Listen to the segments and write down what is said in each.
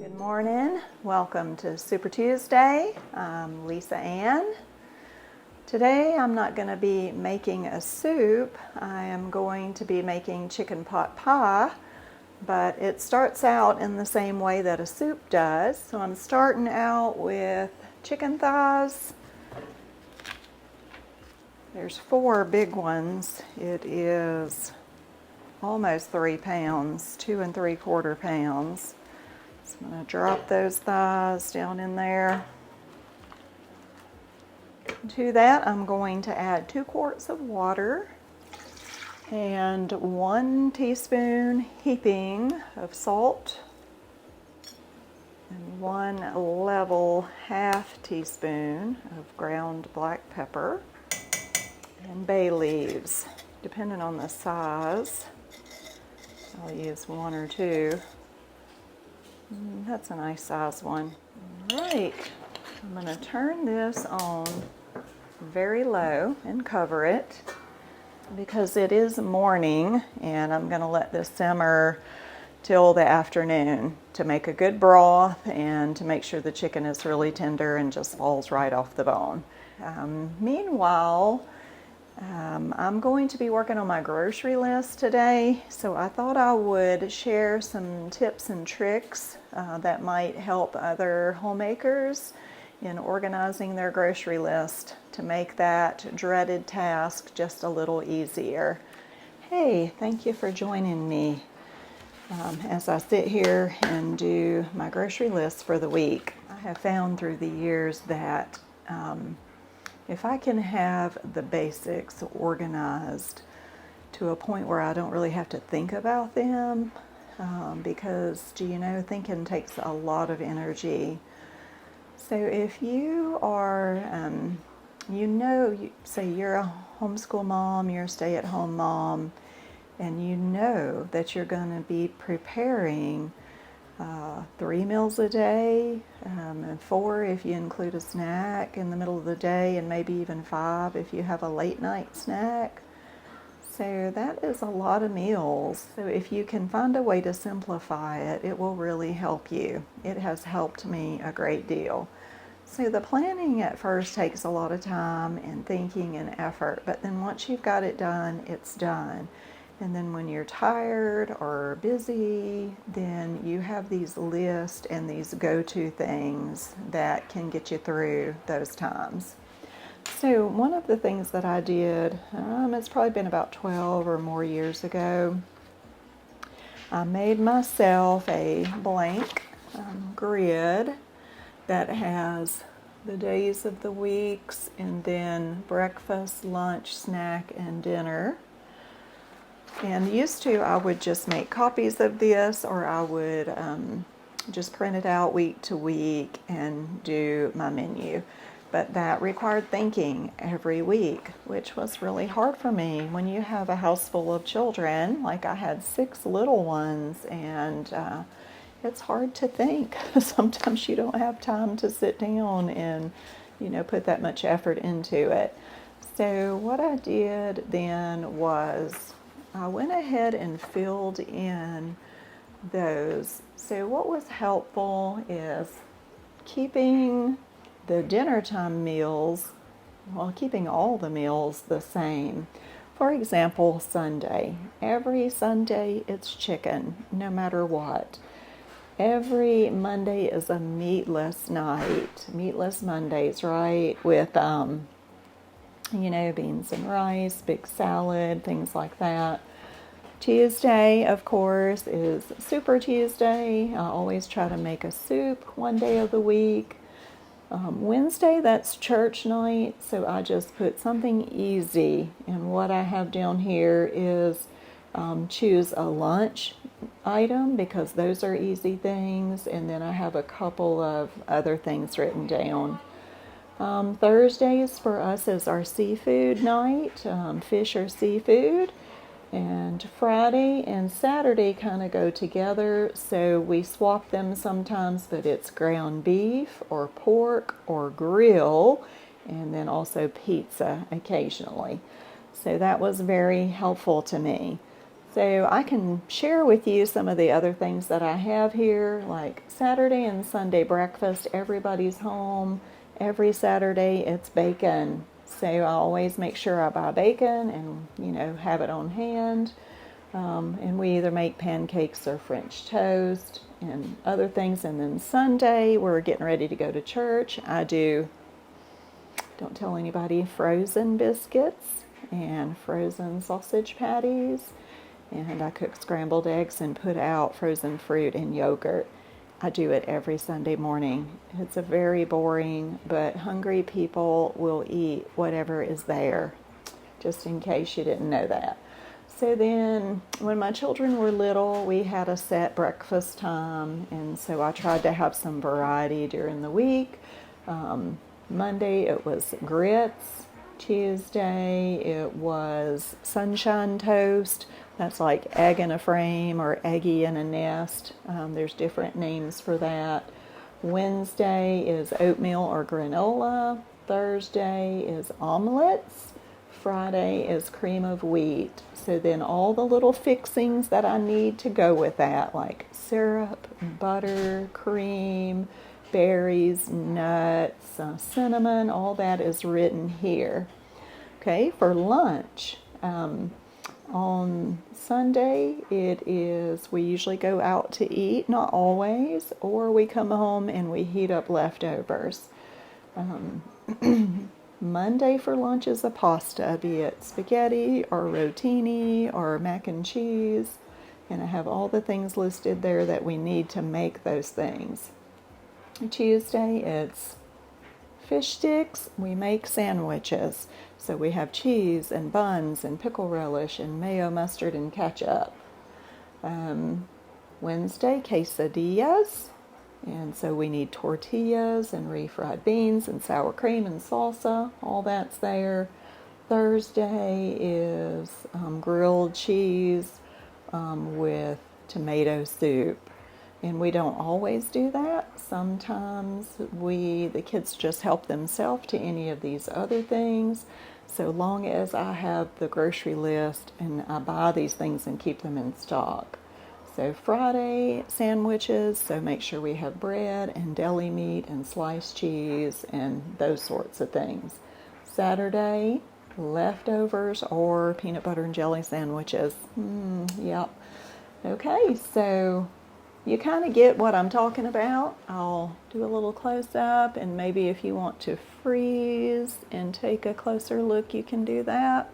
Good morning. Welcome to Super Tuesday. I'm Lisa Ann. Today I'm not going to be making a soup. I am going to be making chicken pot pie, but it starts out in the same way that a soup does. So I'm starting out with chicken thighs. There's 4 big ones. It is almost 3 pounds, 2 3/4 pounds. So I'm going to drop those thighs down in there. To that, I'm going to add 2 quarts of water and 1 teaspoon heaping of salt and 1 level ½ teaspoon of ground black pepper and bay leaves. Depending on the size, I'll use 1 or 2. That's a nice size one. All right, I'm going to turn this on very low and cover it because it is morning, and I'm going to let this simmer till the afternoon to make a good broth and to make sure the chicken is really tender and just falls right off the bone. Meanwhile, I'm going to be working on my grocery list today, so I thought I would share some tips and tricks that might help other homemakers in organizing their grocery list to make that dreaded task just a little easier. Hey, thank you for joining me as I sit here and do my grocery list for the week. I have found through the years that if I can have the basics organized to a point where I don't really have to think about them, because, thinking takes a lot of energy. So if you are, say you're a homeschool mom, you're a stay-at-home mom, and you know that you're going to be preparing 3 meals a day, and 4 if you include a snack in the middle of the day, and maybe even 5 if you have a late night snack. So that is a lot of meals. So if you can find a way to simplify it, it will really help you. It has helped me a great deal. So the planning at first takes a lot of time and thinking and effort, but then once you've got it done, it's done. And then when you're tired or busy, then you have these lists and these go-to things that can get you through those times. So one of the things that I did, it's probably been about 12 or more years ago, I made myself a blank grid that has the days of the weeks and then breakfast, lunch, snack, and dinner. And used to, I would just make copies of this, or I would just print it out week to week and do my menu. But that required thinking every week, which was really hard for me when you have a house full of children. Like I had 6 little ones, and it's hard to think. Sometimes you don't have time to sit down and, put that much effort into it. So what I did then was I went ahead and filled in those. So what was helpful is keeping the dinner time meals, keeping all the meals the same. For example, Sunday. Every Sunday it's chicken, no matter what. Every Monday is a meatless night, meatless Mondays, right? With beans and rice, big salad, things like that. Tuesday, of course, is Super Tuesday. I always try to make a soup one day of the week. Wednesday, that's church night, so I just put something easy. And what I have down here is choose a lunch item, because those are easy things. And then I have a couple of other things written down. Thursdays for us is our seafood night, fish or seafood. And Friday and Saturday kind of go together, so we swap them sometimes, but it's ground beef or pork or grill, and then also pizza occasionally. So that was very helpful to me. So I can share with you some of the other things that I have here, like Saturday and Sunday breakfast. Everybody's home. Every Saturday it's bacon. So I always make sure I buy bacon and, have it on hand. And we either make pancakes or French toast and other things. And then Sunday, we're getting ready to go to church. I do, don't tell anybody, frozen biscuits and frozen sausage patties. And I cook scrambled eggs and put out frozen fruit and yogurt. I do it every Sunday morning. It's a very boring, but hungry people will eat whatever is there, just in case you didn't know that. So then, when my children were little, we had a set breakfast time, and so I tried to have some variety during the week. Monday it was grits. Tuesday it was sunshine toast. That's like egg in a frame or eggy in a nest. There's different names for that. Wednesday is oatmeal or granola. Thursday is omelets. Friday is cream of wheat. So then all the little fixings that I need to go with that, like syrup, butter, cream, berries, nuts, cinnamon, all that is written here. Okay, for lunch, on Sunday we usually go out to eat, not always, or we come home and we heat up leftovers. Monday for lunch is a pasta, be it spaghetti or rotini or mac and cheese. And I have all the things listed there that we need to make those things. Tuesday, it's fish sticks. We make sandwiches. So we have cheese and buns and pickle relish and mayo, mustard, and ketchup. Wednesday, quesadillas. And so we need tortillas and refried beans and sour cream and salsa. All that's there. Thursday is grilled cheese with tomato soup. And we don't always do that. Sometimes the kids just help themselves to any of these other things. So long as I have the grocery list and I buy these things and keep them in stock. So Friday, sandwiches, so make sure we have bread and deli meat and sliced cheese and those sorts of things. Saturday, leftovers or peanut butter and jelly sandwiches. Yep. Okay, so you kind of get what I'm talking about. I'll do a little close-up, and maybe if you want to freeze and take a closer look, you can do that.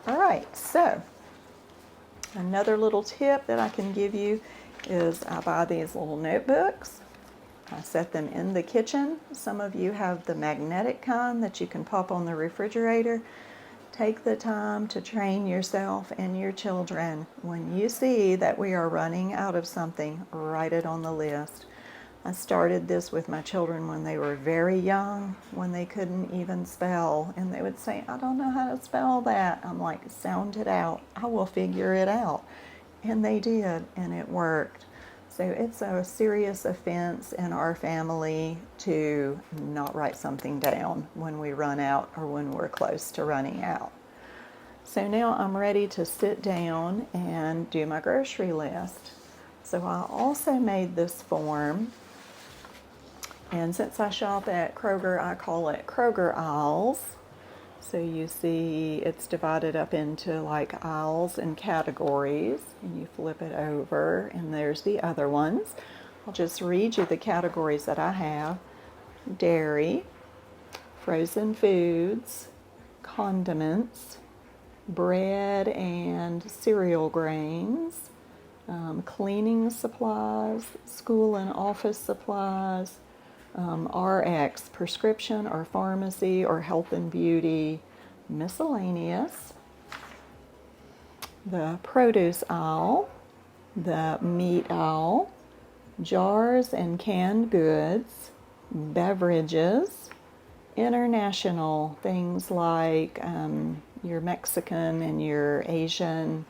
All right, so another little tip that I can give you is I buy these little notebooks. I set them in the kitchen. Some of you have the magnetic kind that you can pop on the refrigerator. Take the time to train yourself and your children. When you see that we are running out of something, write it on the list. I started this with my children when they were very young, when they couldn't even spell, and they would say, I don't know how to spell that. I'm like, sound it out. I will figure it out. And they did, and it worked. So it's a serious offense in our family to not write something down when we run out or when we're close to running out. So now I'm ready to sit down and do my grocery list. So I also made this form, and since I shop at Kroger, I call it Kroger aisles. So you see it's divided up into like aisles and categories, and you flip it over and there's the other ones. I'll just read you the categories that I have. Dairy, frozen foods, condiments, bread and cereal grains, cleaning supplies, school and office supplies, RX, prescription or pharmacy or health and beauty, miscellaneous, the produce aisle, the meat aisle, jars and canned goods, beverages, international, things like your Mexican and your Asian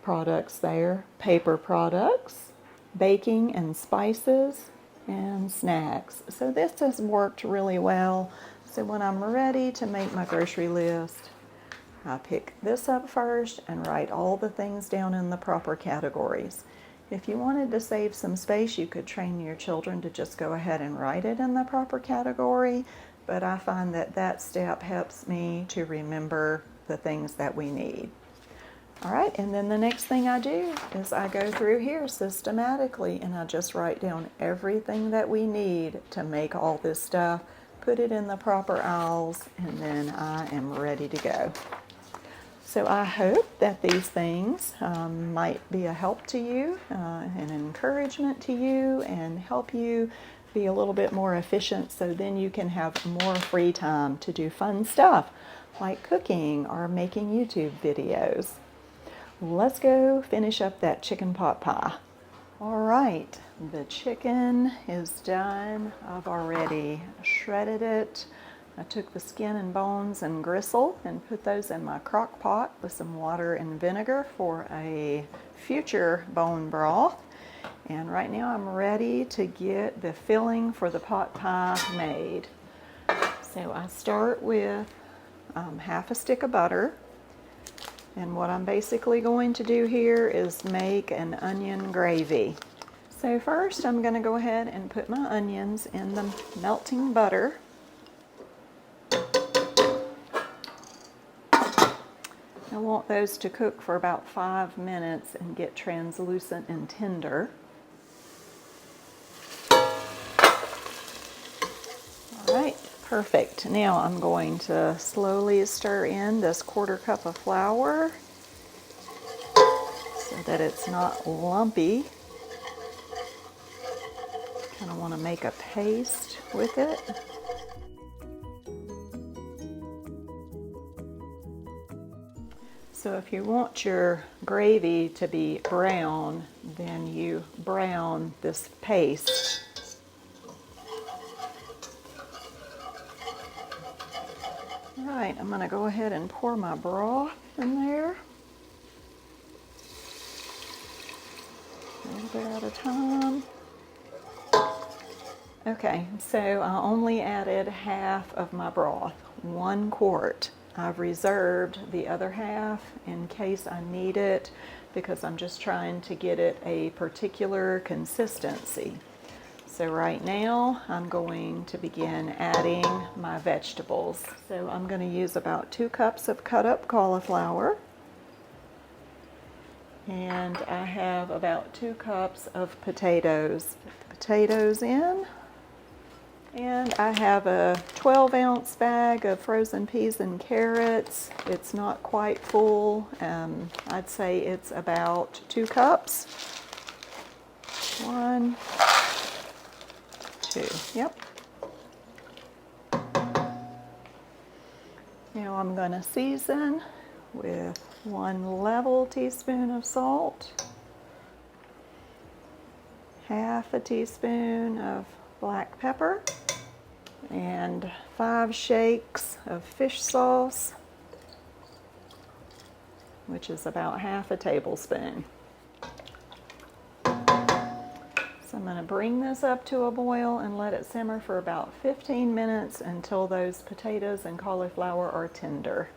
products there, paper products, baking and spices, and snacks. So this has worked really well. So when I'm ready to make my grocery list, I pick this up first and write all the things down in the proper categories. If you wanted to save some space, you could train your children to just go ahead and write it in the proper category, but I find that that step helps me to remember the things that we need. All right, and then the next thing I do is I go through here systematically and I just write down everything that we need to make all this stuff, put it in the proper aisles, and then I am ready to go. So I hope that these things might be a help to you, an encouragement to you, and help you be a little bit more efficient so then you can have more free time to do fun stuff like cooking or making YouTube videos. Let's go finish up that chicken pot pie. All right, the chicken is done. I've already shredded it. I took the skin and bones and gristle and put those in my crock pot with some water and vinegar for a future bone broth. And right now I'm ready to get the filling for the pot pie made. So I start with half a stick of butter. And what I'm basically going to do here is make an onion gravy. So first I'm going to go ahead and put my onions in the melting butter. I want those to cook for about 5 minutes and get translucent and tender. All right, perfect. Now I'm going to slowly stir in this 1/4 cup of flour so that it's not lumpy. Kind of want to make a paste with it. So if you want your gravy to be brown, then you brown this paste. All right, I'm going to go ahead and pour my broth in there. A little bit at a time. Okay, so I only added half of my broth, 1 quart. I've reserved the other half in case I need it because I'm just trying to get it a particular consistency. So right now I'm going to begin adding my vegetables. So I'm going to use about 2 cups of cut up cauliflower. And I have about 2 cups of potatoes. Put the potatoes in. And I have a 12-ounce bag of frozen peas and carrots. It's not quite full. I'd say it's about 2 cups. 1, 2, yep. Now I'm going to season with 1 level teaspoon of salt, half a teaspoon of black pepper, and 5 shakes of fish sauce, which is about half a tablespoon. So I'm going to bring this up to a boil and let it simmer for about 15 minutes until those potatoes and cauliflower are tender.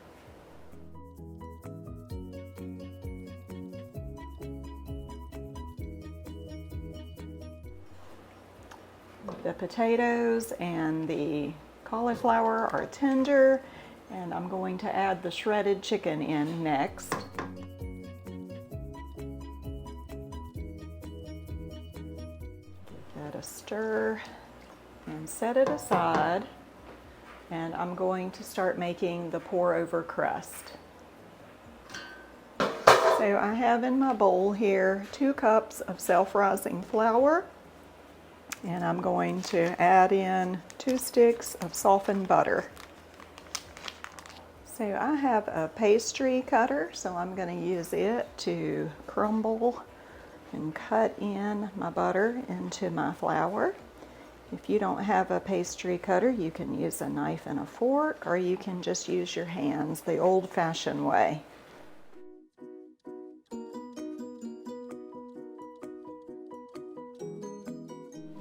The potatoes and the cauliflower are tender, and I'm going to add the shredded chicken in next. Give that a stir and set it aside, and I'm going to start making the pour over crust. So I have in my bowl here 2 cups of self-rising flour. And I'm going to add in 2 sticks of softened butter. So I have a pastry cutter, so I'm going to use it to crumble and cut in my butter into my flour. If you don't have a pastry cutter, you can use a knife and a fork, or you can just use your hands the old-fashioned way.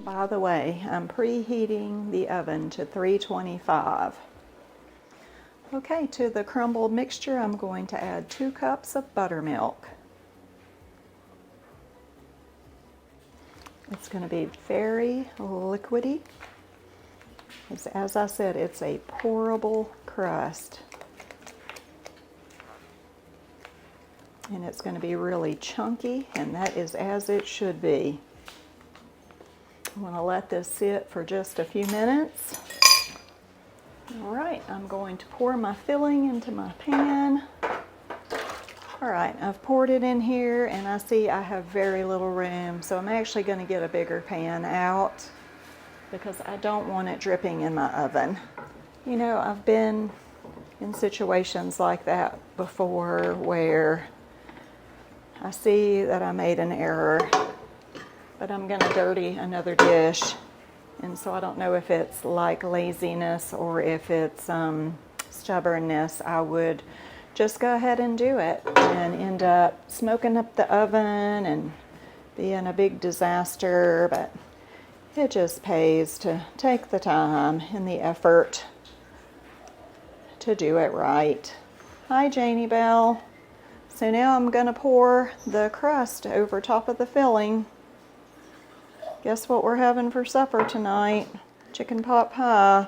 By the way, I'm preheating the oven to 325. Okay, to the crumbled mixture, I'm going to add 2 cups of buttermilk. It's going to be very liquidy. As I said, it's a pourable crust. And it's going to be really chunky, and that is as it should be. I'm going to let this sit for just a few minutes. All right, I'm going to pour my filling into my pan. All right, I've poured it in here, and I see I have very little room, so I'm actually going to get a bigger pan out because I don't want it dripping in my oven. You know, I've been in situations like that before where I see that I made an error, but I'm going to dirty another dish. And so I don't know if it's like laziness or if it's stubbornness. I would just go ahead and do it and end up smoking up the oven and being a big disaster. But it just pays to take the time and the effort to do it right. Hi, Janie Bell. So now I'm going to pour the crust over top of the filling. Guess what we're having for supper tonight? Chicken pot pie.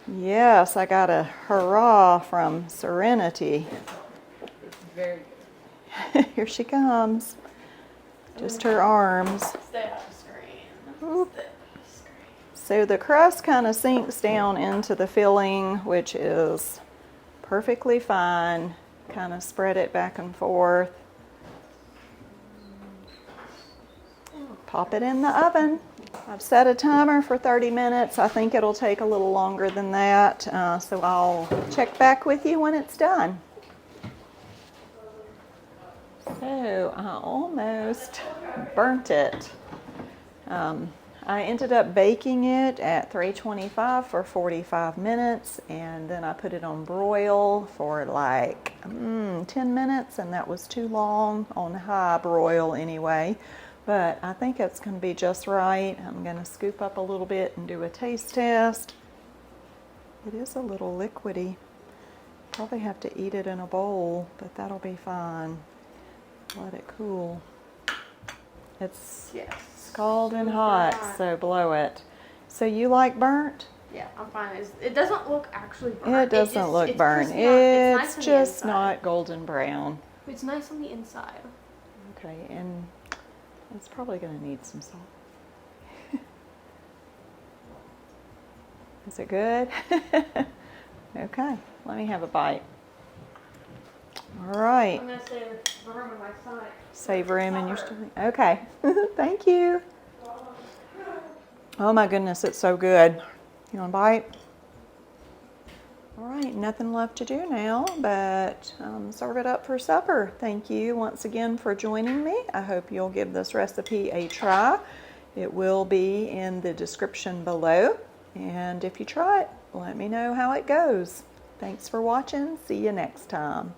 Yes, I got a hurrah from Serenity. Very good. Here she comes. Just her arms. Stay off the screen. Oop. Stay off the screen. So the crust kind of sinks down into the filling, which is perfectly fine. Kind of spread it back and forth. Pop it in the oven. I've set a timer for 30 minutes. I think it'll take a little longer than that, so I'll check back with you when it's done. So I almost burnt it. I ended up baking it at 325 for 45 minutes, and then I put it on broil for like 10 minutes, and that was too long on high broil anyway. But I think it's going to be just right. I'm going to scoop up a little bit and do a taste test. It is a little liquidy. Probably have to eat it in a bowl, but that'll be fine. Let it cool. It's scalding hot, so blow it. So you like burnt? Yeah, I'm fine. It doesn't look actually burnt. It doesn't look burnt. It's It's just not golden brown. It's nice on the inside. Okay, and it's probably going to need some salt. Is it good? Okay, let me have a bite. All right. I'm going to save room in my stomach. Save room in your stomach. Okay, thank you. Oh my goodness, it's so good. You want a bite? All right, nothing left to do now, but serve it up for supper. Thank you once again for joining me. I hope you'll give this recipe a try. It will be in the description below. And if you try it, let me know how it goes. Thanks for watching. See you next time.